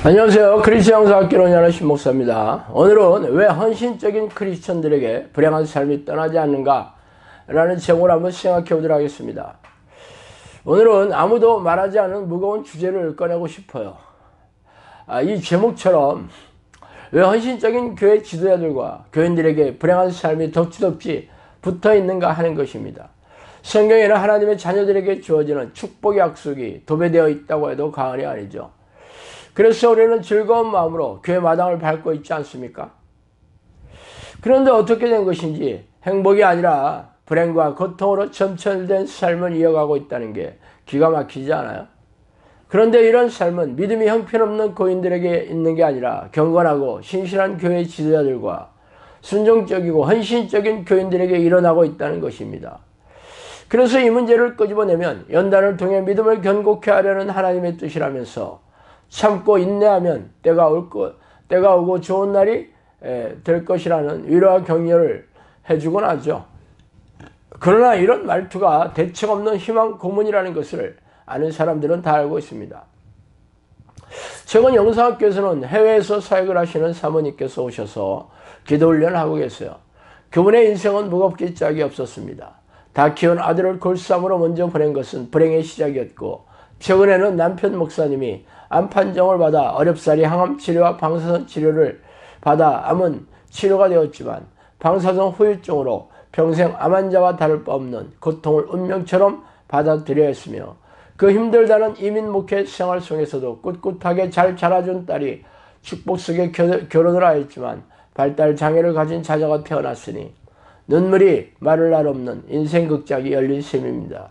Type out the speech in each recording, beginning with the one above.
안녕하세요. 크리스천 영사학교로 연하는 신목사입니다. 오늘은 왜 헌신적인 크리스천들에게 불행한 삶이 떠나지 않는가 라는 제목을 한번 생각해 보도록 하겠습니다. 오늘은 아무도 말하지 않은 무거운 주제를 꺼내고 싶어요. 이 제목처럼 왜 헌신적인 교회 지도자들과 교인들에게 불행한 삶이 덕지덕지 붙어 있는가 하는 것입니다. 성경에는 하나님의 자녀들에게 주어지는 축복의 약속이 도배되어 있다고 해도 과언이 아니죠. 그래서 우리는 즐거운 마음으로 교회 마당을 밟고 있지 않습니까? 그런데 어떻게 된 것인지 행복이 아니라 불행과 고통으로 점철된 삶을 이어가고 있다는 게 기가 막히지 않아요? 그런데 이런 삶은 믿음이 형편없는 교인들에게 있는 게 아니라 경건하고 신실한 교회 지도자들과 순종적이고 헌신적인 교인들에게 일어나고 있다는 것입니다. 그래서 이 문제를 끄집어내면 연단을 통해 믿음을 견고케 하려는 하나님의 뜻이라면서 참고 인내하면 때가 오고 좋은 날이 될 것이라는 위로와 격려를 해주곤 하죠. 그러나 이런 말투가 대책 없는 희망 고문이라는 것을 아는 사람들은 다 알고 있습니다. 최근 영상학교에서는 해외에서 사역을 하시는 사모님께서 오셔서 기도 훈련을 하고 계세요. 그분의 인생은 무겁게 짝이 없었습니다. 다 키운 아들을 골수암으로 먼저 보낸 것은 불행의 시작이었고, 최근에는 남편 목사님이 암 판정을 받아 어렵사리 항암 치료와 방사선 치료를 받아 암은 치료가 되었지만 방사선 후유증으로 평생 암 환자와 다를 바 없는 고통을 운명처럼 받아들여야 했으며, 그 힘들다는 이민 목회 생활 속에서도 꿋꿋하게 잘 자라준 딸이 축복 속에 결혼을 하였지만 발달 장애를 가진 자녀가 태어났으니 눈물이 마를 날 없는 인생 극장이 열린 셈입니다.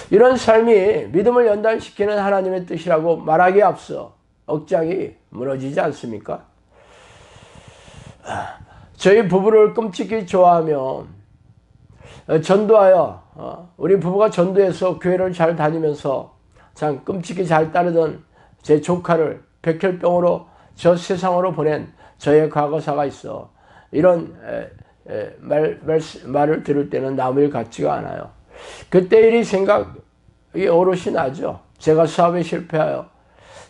이런 삶이 믿음을 연단시키는 하나님의 뜻이라고 말하기에 앞서 억장이 무너지지 않습니까? 저희 부부를 끔찍히 좋아하며 전도하여 우리 부부가 전도해서 교회를 잘 다니면서 참 끔찍히 잘 따르던 제 조카를 백혈병으로 저 세상으로 보낸 저의 과거사가 있어 이런 말을 들을 때는 남을 같지가 않아요. 그때 일이 생각이 오롯이 나죠. 제가 사업에 실패하여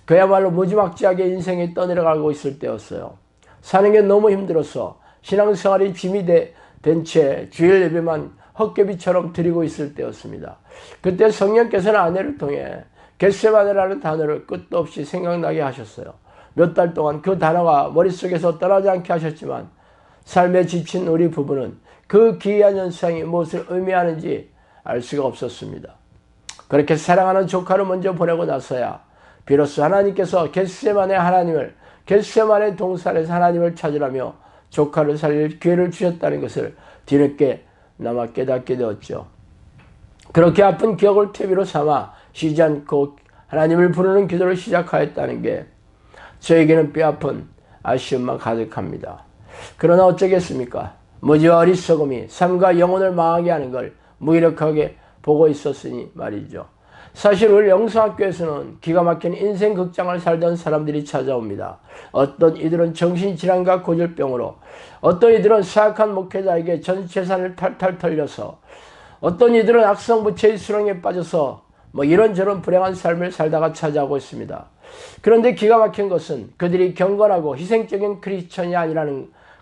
그야말로 무지막지하게 인생이 떠내려가고 있을 때였어요. 사는 게 너무 힘들어서 신앙생활이 짐이 된 채 주일 예배만 헛개비처럼 드리고 있을 때였습니다. 그때 성령께서는 아내를 통해 겟세마네라는 단어를 끝도 없이 생각나게 하셨어요. 몇 달 동안 그 단어가 머릿속에서 떠나지 않게 하셨지만 삶에 지친 우리 부부는 그 기이한 현상이 무엇을 의미하는지 알 수가 없었습니다. 그렇게 사랑하는 조카를 먼저 보내고 나서야 비로소 하나님께서 겟세마네 동산에서 하나님을 찾으라며 조카를 살릴 기회를 주셨다는 것을 뒤늦게 나마 깨닫게 되었죠. 그렇게 아픈 기억을 퇴비로 삼아 쉬지 않고 하나님을 부르는 기도를 시작하였다는 게 저에게는 뼈아픈 아쉬움만 가득합니다. 그러나 어쩌겠습니까? 무지와 어리석음이 삶과 영혼을 망하게 하는 걸 무기력하게 보고 있었으니 말이죠. 사실 우리 영성학교에서는 기가 막힌 인생 극장을 살던 사람들이 찾아옵니다. 어떤 이들은 정신질환과 고질병으로, 어떤 이들은 사악한 목회자에게 전 재산을 탈탈 털려서, 어떤 이들은 악성부채의 수렁에 빠져서 이런저런 불행한 삶을 살다가 찾아오고 있습니다. 그런데 기가 막힌 것은 그들이 경건하고 희생적인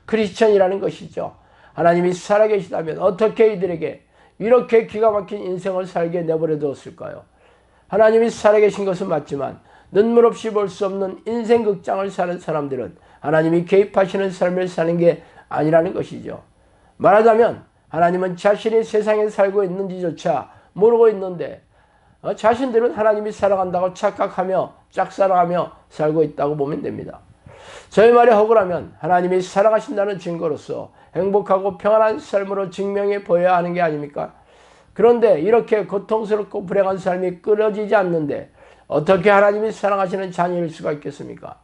크리스천이라는 것이죠. 하나님이 살아계시다면 어떻게 이들에게 이렇게 기가 막힌 인생을 살게 내버려 두었을까요? 하나님이 살아계신 것은 맞지만 눈물 없이 볼 수 없는 인생 극장을 사는 사람들은 하나님이 개입하시는 삶을 사는 게 아니라는 것이죠. 말하자면 하나님은 자신이 세상에 살고 있는지조차 모르고 있는데 자신들은 하나님이 사랑한다고 착각하며 짝사랑하며 살고 있다고 보면 됩니다. 저의 말이 허구라면 하나님이 사랑하신다는 증거로서 행복하고 평안한 삶으로 증명해 보여야 하는 게 아닙니까? 그런데 이렇게 고통스럽고 불행한 삶이 끊어지지 않는데 어떻게 하나님이 사랑하시는 자녀일 수가 있겠습니까?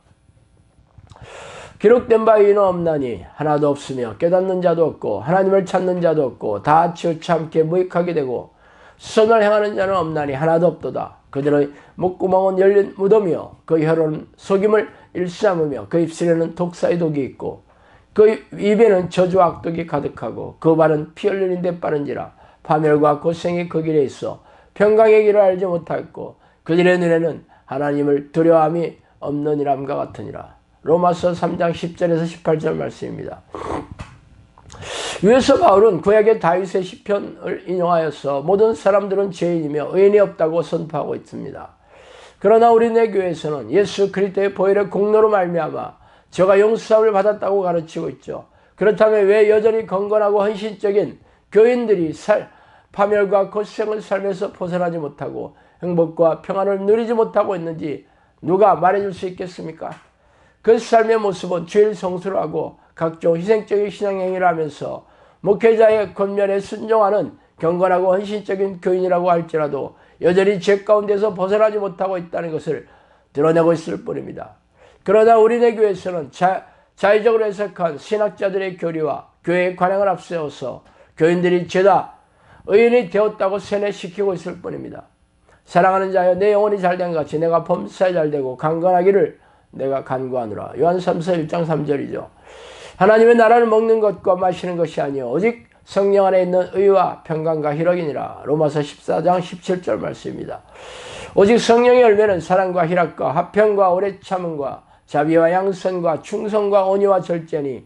기록된 바 이는 없나니 하나도 없으며 깨닫는 자도 없고 하나님을 찾는 자도 없고 다 치우참게 무익하게 되고 선을 행하는 자는 없나니 하나도 없도다. 그들의 목구멍은 열린 무덤이요 그 혀로는 속임을 일삼으며 그 입술에는 독사의 독이 있고 그 입에는 저주와 악독이 가득하고 그 발은 피 흘리는 데 빠른지라 파멸과 고생이 그 길에 있어 평강의 길을 알지 못하였고 그들의 눈에는 하나님을 두려워함이 없는 이람과 같으니라. 로마서 3장 10절에서 18절 말씀입니다. 위에서 바울은 구약의 다윗의 시편을 인용하여서 모든 사람들은 죄인이며 의인이 없다고 선포하고 있습니다. 그러나 우리네 교회에서는 예수 그리스도의 보혈의 공로로 말미암아 저가 용서함을 받았다고 가르치고 있죠. 그렇다면 왜 여전히 건건하고 헌신적인 교인들이 파멸과 고생을 삶에서 벗어나지 못하고 행복과 평안을 누리지 못하고 있는지 누가 말해줄 수 있겠습니까? 그 삶의 모습은 죄를 성수로 하고 각종 희생적인 신앙행위를 하면서 목회자의 권면에 순종하는 경건하고 헌신적인 교인이라고 할지라도 여전히 죄 가운데서 벗어나지 못하고 있다는 것을 드러내고 있을 뿐입니다. 그러나 우리네 교회에서는 자의적으로 해석한 신학자들의 교리와 교회의 관행을 앞세워서 교인들이 죄다 의인이 되었다고 세뇌시키고 있을 뿐입니다. 사랑하는 자여, 내 영혼이 잘된 같이 내가 범사에 잘되고 강건하기를 내가 간구하노라. 요한 3서 1장 3절이죠. 하나님의 나라를 먹는 것과 마시는 것이 아니요 오직 성령 안에 있는 의와 평강과 희락이니라. 로마서 14장 17절 말씀입니다. 오직 성령의 열매는 사랑과 희락과 화평과 오래 참음과 자비와 양선과 충성과 온유와 절제니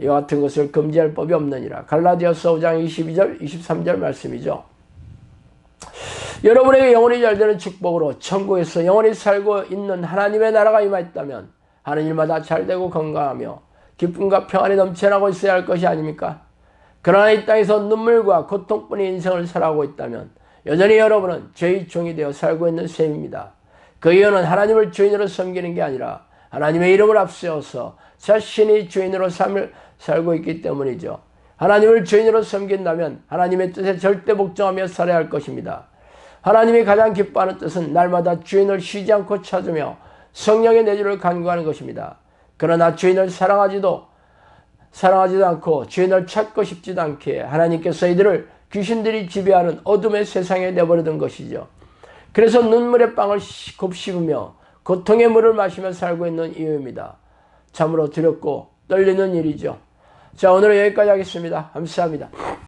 이와 같은 것을 금지할 법이 없느니라. 갈라디아서 5장 22절 23절 말씀이죠. 여러분에게 영원히 잘되는 축복으로 천국에서 영원히 살고 있는 하나님의 나라가 임하였다면 하는 일마다 잘되고 건강하며 기쁨과 평안이 넘쳐나고 있어야 할 것이 아닙니까? 그러나 이 땅에서 눈물과 고통뿐인 인생을 살아가고 있다면 여전히 여러분은 죄의 종이 되어 살고 있는 셈입니다. 그 이유는 하나님을 주인으로 섬기는 게 아니라 하나님의 이름을 앞세워서 자신이 주인으로 삶을 살고 있기 때문이죠. 하나님을 주인으로 섬긴다면 하나님의 뜻에 절대 복종하며 살아야 할 것입니다. 하나님이 가장 기뻐하는 뜻은 날마다 주인을 쉬지 않고 찾으며 성령의 내주를 간구하는 것입니다. 그러나 주인을 사랑하지도 않고 주인을 찾고 싶지도 않게 하나님께서 이들을 귀신들이 지배하는 어둠의 세상에 내버려둔 것이죠. 그래서 눈물의 빵을 곱씹으며 고통의 물을 마시며 살고 있는 이유입니다. 참으로 두렵고 떨리는 일이죠. 자, 오늘은 여기까지 하겠습니다. 감사합니다.